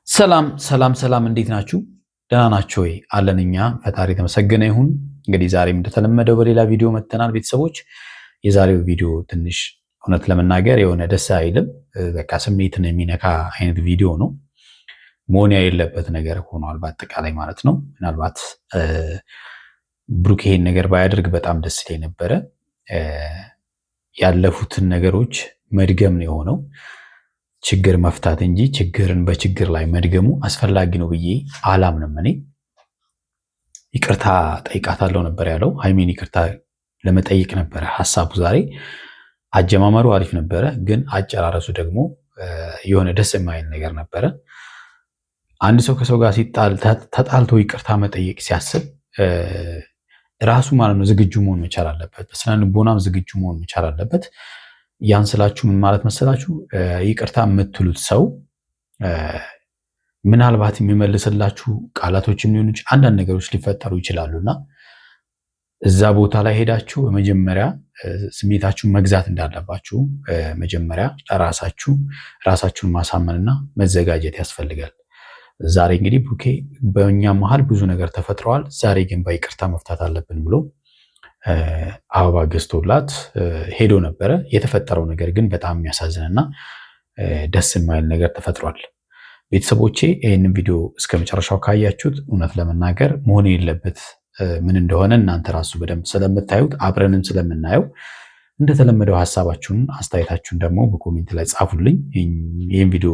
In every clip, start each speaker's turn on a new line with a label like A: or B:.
A: ሰላም ሰላም ሰላም፣ እንዴት ናችሁ? ደህና ናችሁ ወይ? አለን እኛ ፈጣሪ የተመሰገነ ይሁን። እንግዲህ ዛሬም እንደተለመደው በሌላ ቪዲዮ መጥተናል። ቤተሰቦች የዛሬው ቪዲዮ ትንሽ እውነት ለመናገር የሆነ ደስ አይልም፣ በቃ ስሜትን የሚነካ አይነት ቪዲዮ ነው። መሆን የሌለበት ነገር ሆኗል በአጠቃላይ ማለት ነው። ምናልባት ብሩክ ይሄን ነገር ባያደርግ በጣም ደስ ይለኝ ነበረ። ያለፉትን ነገሮች መድገም ነው የሆነው። ችግር መፍታት እንጂ ችግርን በችግር ላይ መድገሙ አስፈላጊ ነው ብዬ አላምንም። እኔ ይቅርታ ጠይቃታለሁ ነበር ያለው። ሀይሚን ይቅርታ ለመጠየቅ ነበረ ሀሳቡ ዛሬ። አጀማመሩ አሪፍ ነበረ፣ ግን አጨራረሱ ደግሞ የሆነ ደስ የማይል ነገር ነበረ። አንድ ሰው ከሰው ጋር ተጣልቶ ይቅርታ መጠየቅ ሲያስብ ራሱ ማለት ነው ዝግጁ መሆን መቻል አለበት። በስነ ልቦናም ዝግጁ መሆን መቻል አለበት። ያን ስላችሁ ምን ማለት መሰላችሁ? ይቅርታ የምትሉት ሰው ምናልባት የሚመልስላችሁ ቃላቶችም ሊሆኑ አንዳንድ ነገሮች ሊፈጠሩ ይችላሉና እዛ ቦታ ላይ ሄዳችሁ በመጀመሪያ ስሜታችሁን መግዛት እንዳለባችሁ መጀመሪያ ራሳችሁን ማሳመንና መዘጋጀት ያስፈልጋል። ዛሬ እንግዲህ ብሩኬ በእኛ መሀል ብዙ ነገር ተፈጥረዋል፣ ዛሬ ግን በይቅርታ መፍታት አለብን ብሎ አበባ ገዝቶላት ሄዶ ነበረ። የተፈጠረው ነገር ግን በጣም የሚያሳዝንና ደስ የማይል ነገር ተፈጥሯል። ቤተሰቦቼ ይህንን ቪዲዮ እስከ መጨረሻው ካያችሁት እውነት ለመናገር መሆን የሌለበት ምን እንደሆነ እናንተ ራሱ በደንብ ስለምታዩት አብረንም ስለምናየው እንደተለመደው ሀሳባችሁን አስተያየታችሁን ደግሞ በኮሜንት ላይ ጻፉልኝ። ይህን ቪዲዮ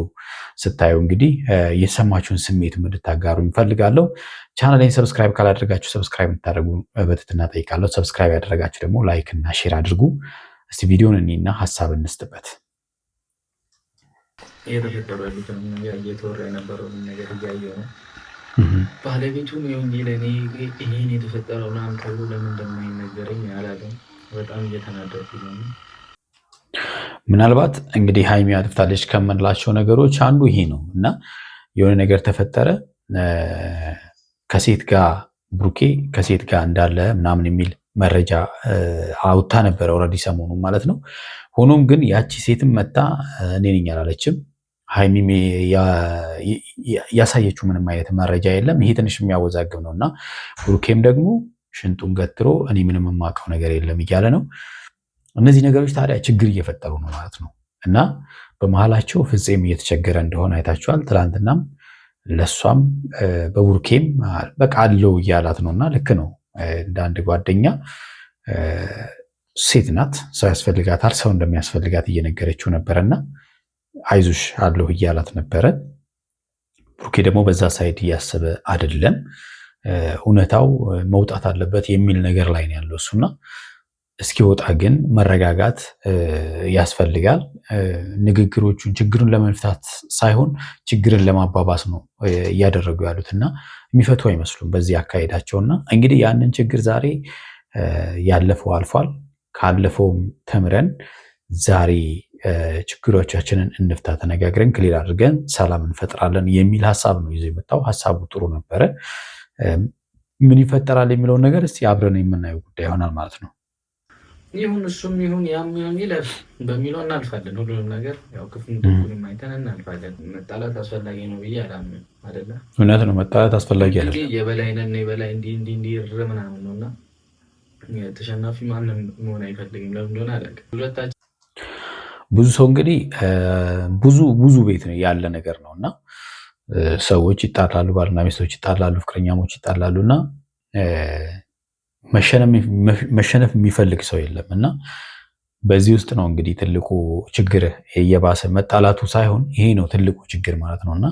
A: ስታዩ እንግዲህ የሰማችሁን ስሜት እንድታጋሩ ይፈልጋለሁ። ቻናሌን ሰብስክራይብ ካላደረጋችሁ ሰብስክራይብ እንድታደርጉ በትህትና ጠይቃለሁ። ሰብስክራይብ ያደረጋችሁ ደግሞ ላይክ እና ሼር አድርጉ። እስቲ ቪዲዮን እኔና ሀሳብ እንስጥበት።
B: እየተፈጠሩ ያሉትን ነገር እየተወራ የነበረውን ነገር እያየሁ ነው። ባለቤቱም ይሁን ለእኔ ይሄን የተፈጠረው ምናምን ተብሎ ለምን እንደማይነገረኝ አላውቅም። በጣም እየተናደድኩ ነው።
A: ምናልባት እንግዲህ ሀይሚ አጥፍታለች ከምንላቸው ነገሮች አንዱ ይሄ ነው እና የሆነ ነገር ተፈጠረ ከሴት ጋር ብሩኬ ከሴት ጋር እንዳለ ምናምን የሚል መረጃ አውጥታ ነበረ ኦልሬዲ ሰሞኑን ማለት ነው። ሆኖም ግን ያቺ ሴትም መጣ እኔ ነኝ አላለችም። ሀይሚም ያሳየችው ምንም አይነት መረጃ የለም። ይሄ ትንሽ የሚያወዛግብ ነው እና ብሩኬም ደግሞ ሽንጡን ገትሮ እኔ ምንም የማውቀው ነገር የለም እያለ ነው። እነዚህ ነገሮች ታዲያ ችግር እየፈጠሩ ነው ማለት ነው እና በመሀላቸው ፍፄም እየተቸገረ እንደሆነ አይታችኋል። ትላንትናም ለእሷም በቡርኬም በቃ አለው እያላት ነው እና ልክ ነው። እንደ አንድ ጓደኛ ሴት ናት፣ ሰው ያስፈልጋታል። ሰው እንደሚያስፈልጋት እየነገረችው ነበረና አይዞሽ አለሁ እያላት ነበረ። ቡርኬ ደግሞ በዛ ሳይድ እያሰበ አይደለም። እውነታው መውጣት አለበት የሚል ነገር ላይ ነው ያለው እሱና እስኪወጣ ግን መረጋጋት ያስፈልጋል። ንግግሮቹን ችግሩን ለመፍታት ሳይሆን ችግርን ለማባባስ ነው እያደረጉ ያሉት እና የሚፈቱ አይመስሉም በዚህ አካሄዳቸውና እንግዲህ ያንን ችግር ዛሬ ያለፈው አልፏል። ካለፈውም ተምረን ዛሬ ችግሮቻችንን እንፍታ፣ ተነጋግረን ክሊር አድርገን ሰላም እንፈጥራለን የሚል ሀሳብ ነው ይዞ የመጣው። ሀሳቡ ጥሩ ነበረ። ምን ይፈጠራል የሚለውን ነገር እስቲ አብረን የምናየው ጉዳይ ይሆናል ማለት ነው።
B: ይሁን እሱም ይሁን ያም ይሁን ይለፍ በሚለው እናልፋለን። ሁሉንም ነገር ያው ክፉን ደጉንም አይተን እናልፋለን። መጣላት አስፈላጊ ነው ብዬ አላምንም። አይደለ?
A: እውነት ነው። መጣላት አስፈላጊ አይደለም።
B: የበላይነን የበላይ እንዲህ ምናምን ነውና ተሸናፊ ማንም መሆን አይፈልግም። ለምን እንደሆነ አላውቅም። ሁለታችን
A: ብዙ ሰው እንግዲህ ብዙ ቤት ነው ያለ ነገር ነውና ሰዎች ይጣላሉ፣ ባልና ሚስቶች ይጣላሉ፣ ፍቅረኛሞች ይጣላሉ እና መሸነፍ የሚፈልግ ሰው የለም እና በዚህ ውስጥ ነው እንግዲህ ትልቁ ችግር እየባሰ መጣላቱ ሳይሆን ይሄ ነው ትልቁ ችግር ማለት ነው እና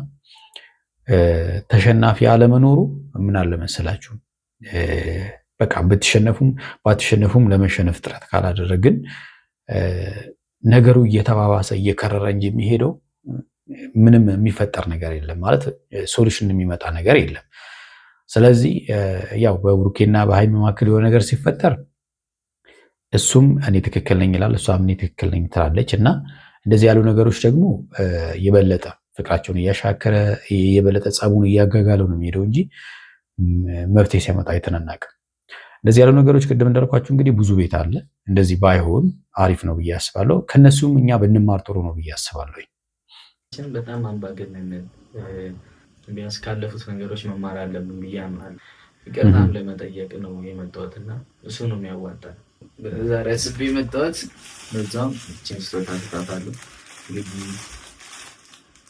A: ተሸናፊ አለመኖሩ ምን አለ መሰላችሁ፣ በቃ ባትሸነፉም ለመሸነፍ ጥረት ካላደረግን ነገሩ እየተባባሰ እየከረረ እንጂ የሚሄደው ምንም የሚፈጠር ነገር የለም ማለት ሶሉሽን የሚመጣ ነገር የለም። ስለዚህ ያው በብሩኬና በሀይሚ መካከል የሆነ ነገር ሲፈጠር እሱም እኔ ትክክል ነኝ ይላል፣ እሷም እኔ ትክክል ነኝ ትላለች እና እንደዚህ ያሉ ነገሮች ደግሞ የበለጠ ፍቅራቸውን እያሻከረ የበለጠ ጸቡን እያጋጋለው ነው የሚሄደው እንጂ መፍትሄ ሲያመጣ አይተናናቅም። እንደዚህ ያሉ ነገሮች ቅድም እንዳልኳችሁ እንግዲህ ብዙ ቤት አለ። እንደዚህ ባይሆን አሪፍ ነው ብዬ አስባለሁ። ከነሱም እኛ ብንማር ጥሩ ነው ብዬ አስባለሁ።
B: በጣም አምባገነን ቢያንስ ካለፉት ነገሮች መማር አለብን ብዬ አምናለሁ። ይቅርታም ለመጠየቅ ነው የመጣሁት እና እሱ ነው የሚያዋጣ። ዛሬ አስቤ የመጣሁት በዛም እችን ስጦታ ትታታለሁ። እንግዲህ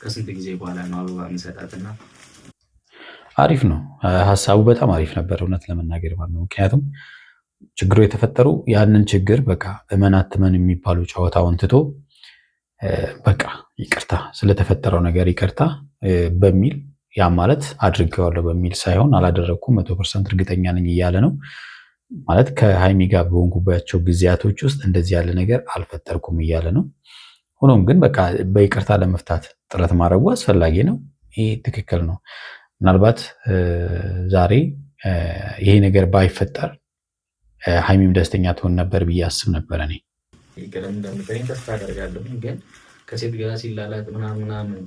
B: ከስንት ጊዜ በኋላ ነው አበባ የምሰጣትና
A: አሪፍ ነው ሀሳቡ፣ በጣም አሪፍ ነበር እውነት ለመናገር ማለት ነው። ምክንያቱም ችግሩ የተፈጠሩ ያንን ችግር በቃ እመን አትመን የሚባሉ ጨዋታውን ትቶ በቃ ይቅርታ ስለተፈጠረው ነገር ይቅርታ በሚል ያ ማለት አድርጌዋለሁ በሚል ሳይሆን አላደረግኩም 100% እርግጠኛ ነኝ እያለ ነው ማለት ከሀይሚ ጋር በሆንኩባቸው ጊዜያቶች ውስጥ እንደዚህ ያለ ነገር አልፈጠርኩም እያለ ነው። ሆኖም ግን በቃ በይቅርታ ለመፍታት ጥረት ማድረጉ አስፈላጊ ነው። ይሄ ትክክል ነው። ምናልባት ዛሬ ይሄ ነገር ባይፈጠር ሀይሚም ደስተኛ ትሆን ነበር ብዬ አስብ ነበር። እኔ
B: ይቅር እንደምትለኝ ተስፋ አደርጋለሁ። ግን ከሴት ጋር ሲላላት ምናምን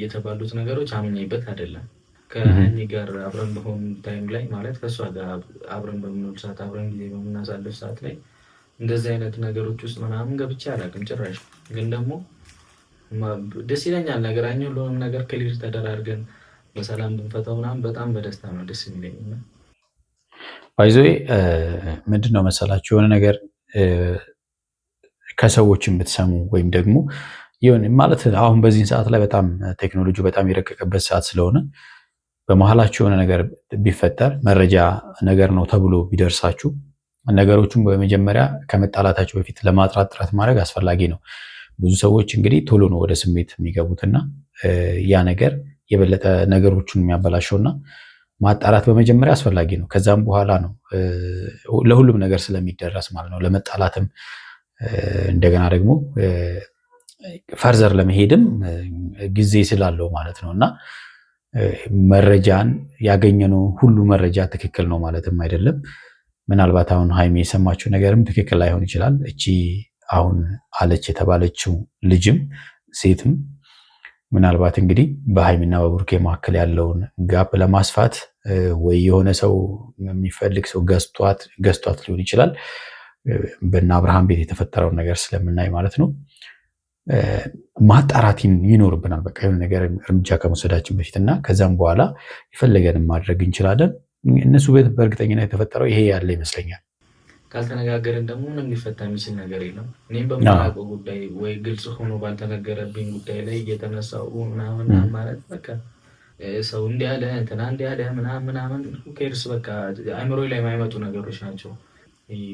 B: የተባሉት ነገሮች አምኜበት አይደለም። ከሀይሚ ጋር አብረን በሆኑ ታይም ላይ ማለት ከእሷ ጋር አብረን በምንውል ሰዓት፣ አብረን ጊዜ በምናሳልፍ ሰዓት ላይ እንደዚህ አይነት ነገሮች ውስጥ ምናምን ገብቼ አላውቅም ጭራሽ። ግን ደግሞ ደስ ይለኛል ነገራኛ ሁሉንም ነገር ክሊር ተደራርገን በሰላም ብንፈታው ምናምን በጣም በደስታ ነው ደስ የሚለኝ።
A: ባይዞ ምንድን ነው መሰላችሁ የሆነ ነገር ከሰዎች የምትሰሙ ወይም ደግሞ ይሁን ማለት አሁን በዚህን ሰዓት ላይ በጣም ቴክኖሎጂ በጣም የረቀቀበት ሰዓት ስለሆነ በመሀላችሁ የሆነ ነገር ቢፈጠር መረጃ ነገር ነው ተብሎ ቢደርሳችሁ ነገሮቹን በመጀመሪያ ከመጣላታቸው በፊት ለማጥራት ጥረት ማድረግ አስፈላጊ ነው። ብዙ ሰዎች እንግዲህ ቶሎ ነው ወደ ስሜት የሚገቡትና ያ ነገር የበለጠ ነገሮቹን የሚያበላሸውና ማጣራት በመጀመሪያ አስፈላጊ ነው። ከዛም በኋላ ነው ለሁሉም ነገር ስለሚደረስ ማለት ነው። ለመጣላትም እንደገና ደግሞ ፈርዘር ለመሄድም ጊዜ ስላለው ማለት ነው። እና መረጃን ያገኘነው ሁሉ መረጃ ትክክል ነው ማለትም አይደለም። ምናልባት አሁን ሀይሚ የሰማችው ነገርም ትክክል ላይሆን ይችላል። እቺ አሁን አለች የተባለችው ልጅም ሴትም ምናልባት እንግዲህ በሀይሚና በብሩኬ መካከል ያለውን ጋፕ ለማስፋት ወይ የሆነ ሰው የሚፈልግ ሰው ገዝቷት ሊሆን ይችላል። በእነ አብርሃም ቤት የተፈጠረውን ነገር ስለምናይ ማለት ነው። ማጣራት ይኖርብናል። በቃ የሆነ ነገር እርምጃ ከመውሰዳችን በፊት እና ከዛም በኋላ የፈለገንም ማድረግ እንችላለን። እነሱ ቤት በእርግጠኝነት የተፈጠረው ይሄ ያለ ይመስለኛል።
B: ካልተነጋገርን ደግሞ ምንም ሊፈታ የሚችል ነገር የለም። እኔም በማላውቀው ጉዳይ ወይ ግልጽ ሆኖ ባልተነገረብኝ ጉዳይ ላይ እየተነሳው ምናምን ማለት በቃ ሰው እንዲህ ያለ እንትና እንዲህ ያለ ምናምን ኬርስ በቃ አይምሮ ላይ የማይመጡ ነገሮች ናቸው።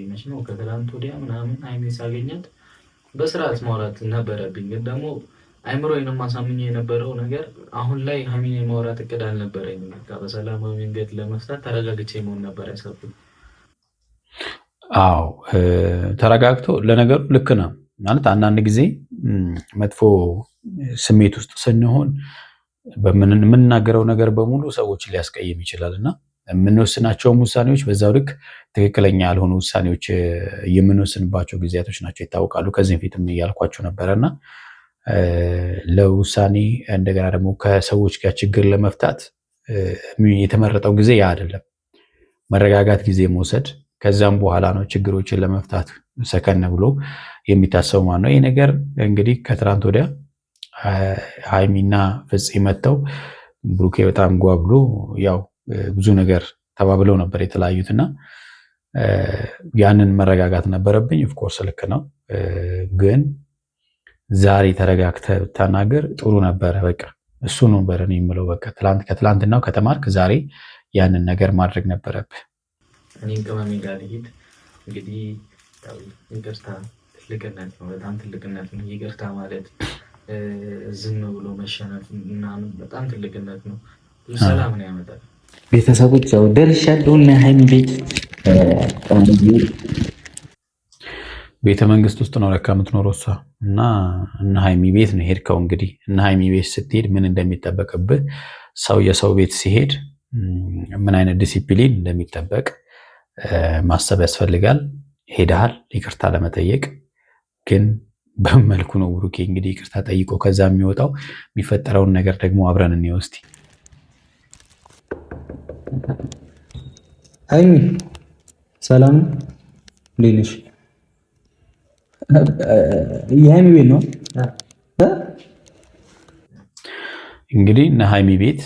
B: መች ነው ከትላንት ወዲያ ምናምን ሀይሚን ሳገኛት በስርዓት ማውራት ነበረብኝ። ግን ደግሞ አይምሮዬንም ማሳምኜ የነበረው ነገር አሁን ላይ ሀይሚን የማውራት እቅድ አልነበረኝም። በቃ በሰላማዊ መንገድ ለመፍታት ተረጋግቼ መሆን ነበር ያሰብኩት።
A: አዎ ተረጋግቶ ለነገሩ ልክ ነው ማለት አንዳንድ ጊዜ መጥፎ ስሜት ውስጥ ስንሆን የምንናገረው ነገር በሙሉ ሰዎችን ሊያስቀይም ይችላል እና የምንወስናቸውም ውሳኔዎች በዛው ልክ ትክክለኛ ያልሆኑ ውሳኔዎች የምንወስንባቸው ጊዜያቶች ናቸው ይታወቃሉ። ከዚህ በፊትም እያልኳቸው ነበረና ለውሳኔ እንደገና ደግሞ ከሰዎች ጋር ችግር ለመፍታት የተመረጠው ጊዜ ያ አይደለም። መረጋጋት ጊዜ መውሰድ ከዛም በኋላ ነው ችግሮችን ለመፍታት ሰከን ብሎ የሚታሰቡ ማለት ነው። ይህ ነገር እንግዲህ ከትናንት ወዲያ ሀይሚና ፍፄ መጥተው ብሩኬ በጣም ጓብሎ ያው ብዙ ነገር ተባብለው ነበር የተለያዩትና ያንን መረጋጋት ነበረብኝ። ኦፍኮርስ ልክ ነው፣ ግን ዛሬ ተረጋግተህ ብታናገር ጥሩ ነበረ። በቃ እሱ ነው በረን የምለው። በቃ ከትላንትናው ከተማርክ ዛሬ ያንን ነገር ማድረግ ነበረብህ።
B: እኔም ቅመሜ ጋር ልሂድ እንግዲህ ይቅርታ ትልቅነት ነው፣ በጣም ትልቅነት ነው። ይቅርታ ማለት ዝም ብሎ መሸነፍ ምናምን በጣም ትልቅነት ነው። ብዙ ሰላም ነው ያመጣል።
C: ቤተሰቦች ያው ደርሻለሁ እና ሀይሚ ቤት
A: ቤተ መንግስት ውስጥ ነው ለካ የምትኖረው እሷ እና እነ ሀይሚ ቤት ነው ሄድከው። እንግዲህ እነ ሀይሚ ቤት ስትሄድ ምን እንደሚጠበቅብህ ሰው የሰው ቤት ሲሄድ ምን አይነት ዲሲፕሊን እንደሚጠበቅ ማሰብ ያስፈልጋል። ሄደሃል ይቅርታ ለመጠየቅ ግን በመልኩ ነው ብሩኬ እንግዲህ ይቅርታ ጠይቆ ከዛ የሚወጣው። የሚፈጠረውን ነገር ደግሞ አብረን እንየው እስቲ።
C: ሀይሚ ሰላም እንዴት ነሽ? የሀይሚ ቤት ነው
A: እንግዲህ እነ ሀይሚ ቤት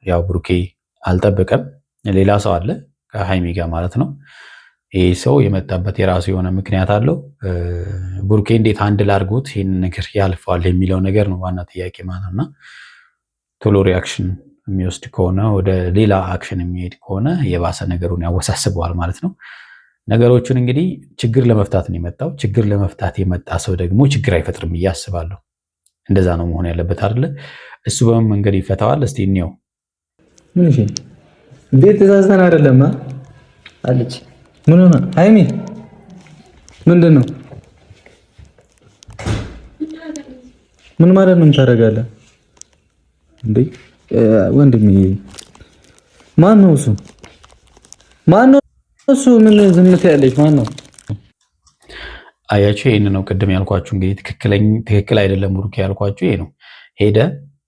A: ያው ብሩኬ አልጠበቀም። ሌላ ሰው አለ ከሀይሚ ጋር ማለት ነው። ይህ ሰው የመጣበት የራሱ የሆነ ምክንያት አለው። ብሩኬ እንዴት አንድ ላድርጎት ይህን ነገር ያልፈዋል የሚለው ነገር ነው ዋና ጥያቄ ማለት ነው። እና ቶሎ ሪያክሽን የሚወስድ ከሆነ ወደ ሌላ አክሽን የሚሄድ ከሆነ የባሰ ነገሩን ያወሳስበዋል ማለት ነው። ነገሮቹን እንግዲህ ችግር ለመፍታት ነው የመጣው። ችግር ለመፍታት የመጣ ሰው ደግሞ ችግር አይፈጥርም ብዬ አስባለሁ። እንደዛ ነው መሆን ያለበት አይደለ? እሱ በምን መንገድ ይፈታዋል? እስቲ እንየው።
C: ምን እሺ፣ ቤት ተዛዝተን አይደለም አለች። ምን ሆነ ሃይሚ? ምንድን ነው? ምን ማለት ነው ታደርጋለህ እንዴ? ወንድሜ ማን ነው እሱ? ማን ነው እሱ? ምን ዝምት ያለች ማን ነው?
A: አያችሁ፣ ይሄን ነው ቅድም ያልኳችሁ። እንግዲህ ትክክል አይደለም ብሩክ ያልኳችሁ ይሄ ነው። ሄደ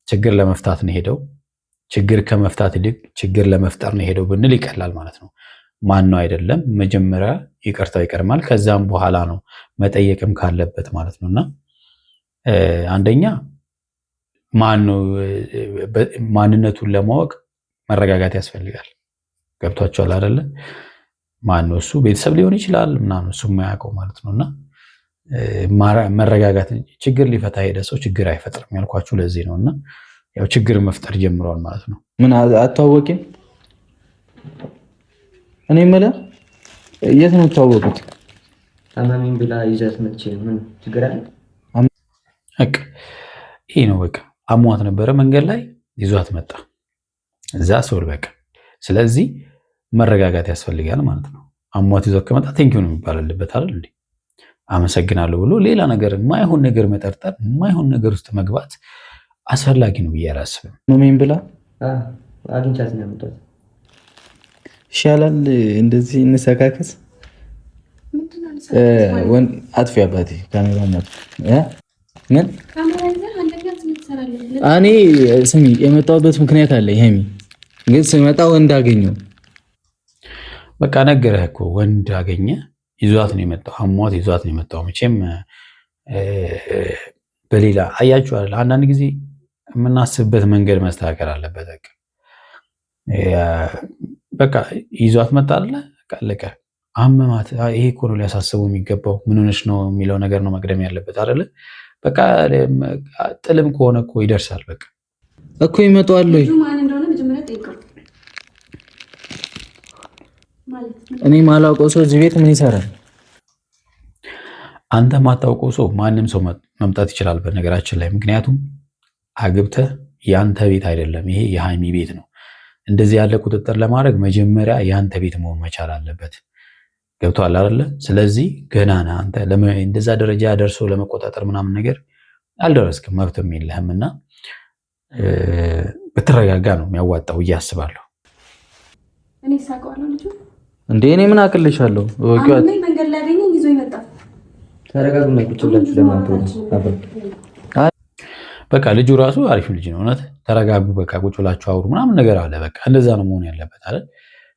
A: ችግር ለመፍታት ነው ሄደው። ችግር ከመፍታት ይልቅ ችግር ለመፍጠር ነው ሄደው ብንል ይቀላል ማለት ነው። ማን ነው አይደለም፣ መጀመሪያ ይቅርታው ይቀርማል። ከዛም በኋላ ነው መጠየቅም ካለበት ማለት ነውና አንደኛ ማንነቱን ለማወቅ መረጋጋት ያስፈልጋል። ገብቷቸዋል አይደለ? ማን ነው እሱ? ቤተሰብ ሊሆን ይችላል ምናምን፣ እሱ የማያውቀው ማለት ነውና መረጋጋት። ችግር ሊፈታ ሄደ ሰው ችግር አይፈጥርም ያልኳችሁ ለዚህ ነውና ያው ችግር መፍጠር ጀምረዋል ማለት ነው።
C: ምን አታወቂም? እኔ የምልህ የት ነው የምታወቁት?
D: አማሚን ብላ ይዘት መቼ ምን ችግር አለ?
A: ይሄ ነው በቃ። አሟት ነበረ መንገድ ላይ ይዟት መጣ እዛ ሰውል በቃ። ስለዚህ መረጋጋት ያስፈልጋል ማለት ነው። አሟት ይዟት ከመጣ ቴንኪው ነው የሚባል አለበት አይደል እንዴ? አመሰግናለሁ ብሎ ሌላ ነገር የማይሆን ነገር መጠርጠር፣ የማይሆን ነገር ውስጥ መግባት አስፈላጊ ነው ብዬ አላስብም።
C: ምን ብላ
D: አግኝቻት ነው የምትወጣው።
C: ይሻላል እንደዚህ እንሰካከስ። አጥፊ አባቴ ካሜራ ነው ምን እኔ ስሚ የመጣሁበት ምክንያት አለ። ይሄሚ ግን ስመጣ ወንድ አገኘው።
A: በቃ ነገረህ እኮ ወንድ አገኘ፣ ይዟት ነው የመጣው። አሟት ይዟት ነው የመጣው። መቼም በሌላ አያችኋል። አንዳንድ ጊዜ የምናስብበት መንገድ መስተካከል አለበት። በቃ ይዟት መጣ አለ አለቀ። አመማት። ይሄ እኮ ነው ሊያሳስበው የሚገባው። ምን ሆነሽ ነው የሚለው ነገር ነው መቅደም ያለበት አይደለ? በቃ ጥልም ከሆነ እኮ ይደርሳል። በቃ
C: እኮ ይመጣዋል። እኔ ማላውቀው ሰው እዚህ ቤት ምን ይሰራል?
A: አንተ ማታውቀው ሰው ማንም ሰው መምጣት ይችላል በነገራችን ላይ። ምክንያቱም አግብተህ ያንተ ቤት አይደለም፣ ይሄ የሃይሚ ቤት ነው። እንደዚህ ያለ ቁጥጥር ለማድረግ መጀመሪያ ያንተ ቤት መሆን መቻል አለበት። ገብቶሃል አይደለ? ስለዚህ ገና ነህ አንተ። እንደዛ ደረጃ ደርሶ ለመቆጣጠር ምናምን ነገር አልደረስክም፣ መብትም የለህም እና ብትረጋጋ ነው የሚያዋጣው ብዬ አስባለሁ።
E: እኔ ሳቀዋለሁ ልጁ
C: እንዴ እኔ ምን አቅልሻለሁ? ወቂዋት
E: መንገድ ላይ አገኘኝ ይዞ ይመጣ።
D: ተረጋጉና ቁጭ ብላችሁ ለማንተው
A: በቃ ልጁ ራሱ አሪፍ ልጅ ነው። እውነት ተረጋጉ፣ በቃ ቁጭ ብላችሁ አውሩ ምናምን ነገር አለ። በቃ እንደዛ ነው መሆን ያለበት አይደል?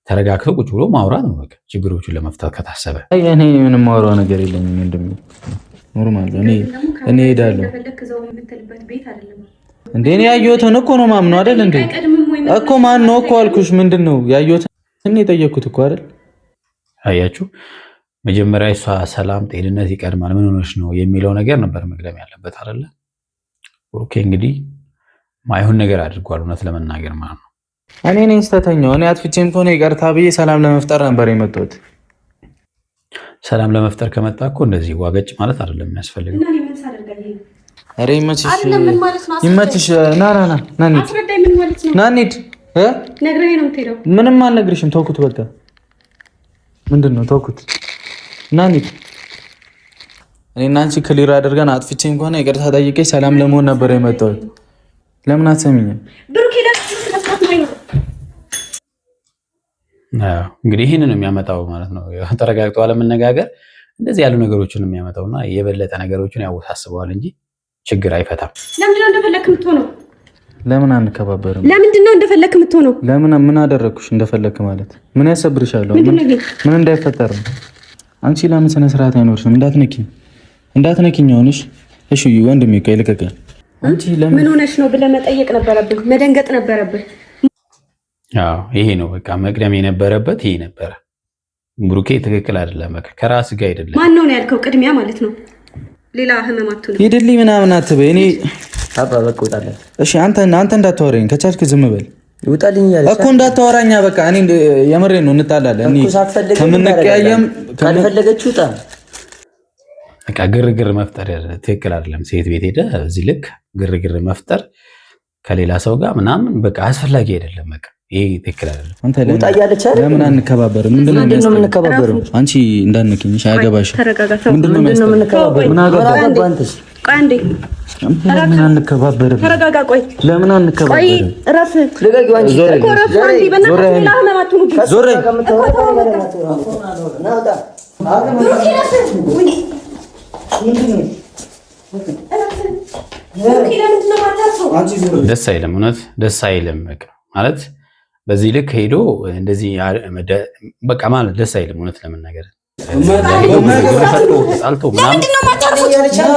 A: ተረጋግቶ ቁጭ ብሎ ማውራት ነው በቃ ችግሮቹን ለመፍታት ከታሰበ።
C: እኔ ምንም ማውራው ነገር የለኝም። እንደም ኖርማል እኔ ሄዳለሁ እንዴ እኔ ያየሁትን እኮ ነው ማምነው አይደል እንዴ? እኮ ማን ነው እኮ አልኩሽ። ምንድነው ያየሁትን እኔ የጠየኩት እኮ አይደል?
A: አያችሁ መጀመሪያ እሷ ሰላም ጤንነት ይቀድማል፣ ምን ሆነሽ ነው የሚለው ነገር ነበር መቅደም ያለበት አይደለ? ኦኬ እንግዲህ ማይሆን ነገር አድርጓል እውነት ለመናገር ማለት ነው።
C: እኔ ነኝ ስተተኛው። እኔ አጥፍቼም ከሆነ ይቅርታ ብዬ ሰላም ለመፍጠር ነበር የመጣሁት።
A: ሰላም ለመፍጠር ከመጣ እኮ እንደዚህ ዋገጭ ማለት አይደለም የሚያስፈልገው።
C: ኧረ ይመችሽ፣ ይመችሽ። ና እንሂድ። ምንም አልነግርሽም። ተውኩት በቃ። ምንድን ነው ተውኩት። ና እንሂድ። እኔና አንቺ ክሊር አድርገን አጥፍቼም ከሆነ ይቅርታ ጠይቄ ሰላም ለመሆን ነበር የመጣሁት። ለምን አትሰሚኝም?
A: እንግዲህ ይህንን የሚያመጣው ማለት ነው ተረጋግጦ አለመነጋገር እንደዚህ ያሉ ነገሮችን የሚያመጣውና የበለጠ ነገሮችን ያወሳስበዋል እንጂ ችግር አይፈታም።
E: ለምንድነው እንደፈለክ የምትሆነው?
C: ለምን አንከባበርም?
E: ለምንድነው እንደፈለክ የምትሆነው?
C: ለምን ምን አደረግኩሽ? እንደፈለክ ማለት ምን ያሰብርሻለሁ? ምን እንዳይፈጠር አንቺ ለምን ስነ ስርዓት አይኖርሽም? እንዳትነኪኝ ሆነሽ። እሺ ወንድሜ ቆይ ልቀቀኝ።
E: ምን ሆነሽ ነው ብለህ መጠየቅ ነበረብህ፣ መደንገጥ ነበረብህ።
A: አዎ ይሄ ነው በቃ መቅደም የነበረበት ይሄ ነበረ። ብሩኬ ትክክል አይደለም። በቃ ከራስ ጋር አይደለም።
E: ማን ነው ያልከው? ቅድሚያ ማለት ነው። ሌላ ህመማቱ ነው።
C: ሂድልኝ ምናምን አትበይ። እኔ
D: አባ በቃ ውጣልኝ።
C: እሺ አንተ እንዳታወራኝ ከቻልክ ዝም በል።
D: ይውጣልኝ ያለ
C: እኮ እንዳታወራኛ። በቃ እኔ የምሬን ነው። እንጣላለን። እኔ ከምንቀያየም
D: ካልፈለገች ውጣ።
A: በቃ ግርግር መፍጠር ትክክል አይደለም። ሴት ቤት ሄደ እዚህ ልክ ግርግር መፍጠር ከሌላ ሰው ጋር ምናምን በቃ አስፈላጊ አይደለም። በቃ ይሄ ትክክል አይደለም።
C: አንተ ለምን አንከባበርም? ምንድነው የምንከባበረው? አንቺ እንዳንከኝ እሺ፣ አያገባሽም። ምንድነው የምንከባበረው? ምን አገባህ አንተስ?
E: ቆይ አንዴ
C: ለምን አንከባበርም?
E: ተረጋጋ። ቆይ
C: ለምን አንከባበርም?
E: ቆይ እረፍ። ልቀቂው አንቺ እኮ እረፍ። አንዴ በእናትህ ሌላ ህመማቱ ነው።
C: ዞር
A: ደስ አይልም። እውነት ደስ አይልም። በቃ ማለት በዚህ ልክ ሄዶ እንደዚህ በቃ ማለት ደስ አይልም። እውነት ለመናገር ጣልቶ ምናምን ጆሮ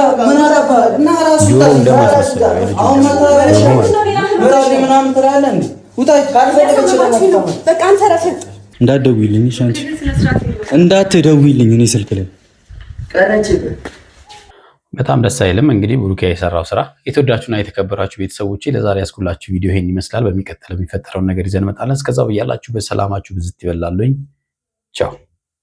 C: እንዳትደውይልኝ አንቺ እንዳትደውይልኝ እኔ ስልክ ላይ
A: በጣም ደስ አይልም። እንግዲህ ብሩኬ የሰራው ስራ። የተወዳችሁና የተከበራችሁ ቤተሰቦቼ ለዛሬ ያስኩላችሁ ቪዲዮ ይሄን ይመስላል። በሚቀጥለው የሚፈጠረውን ነገር ይዘን እንመጣለን። እስከዛው በያላችሁ በሰላማችሁ ብዝት ይበላልኝ። ቻው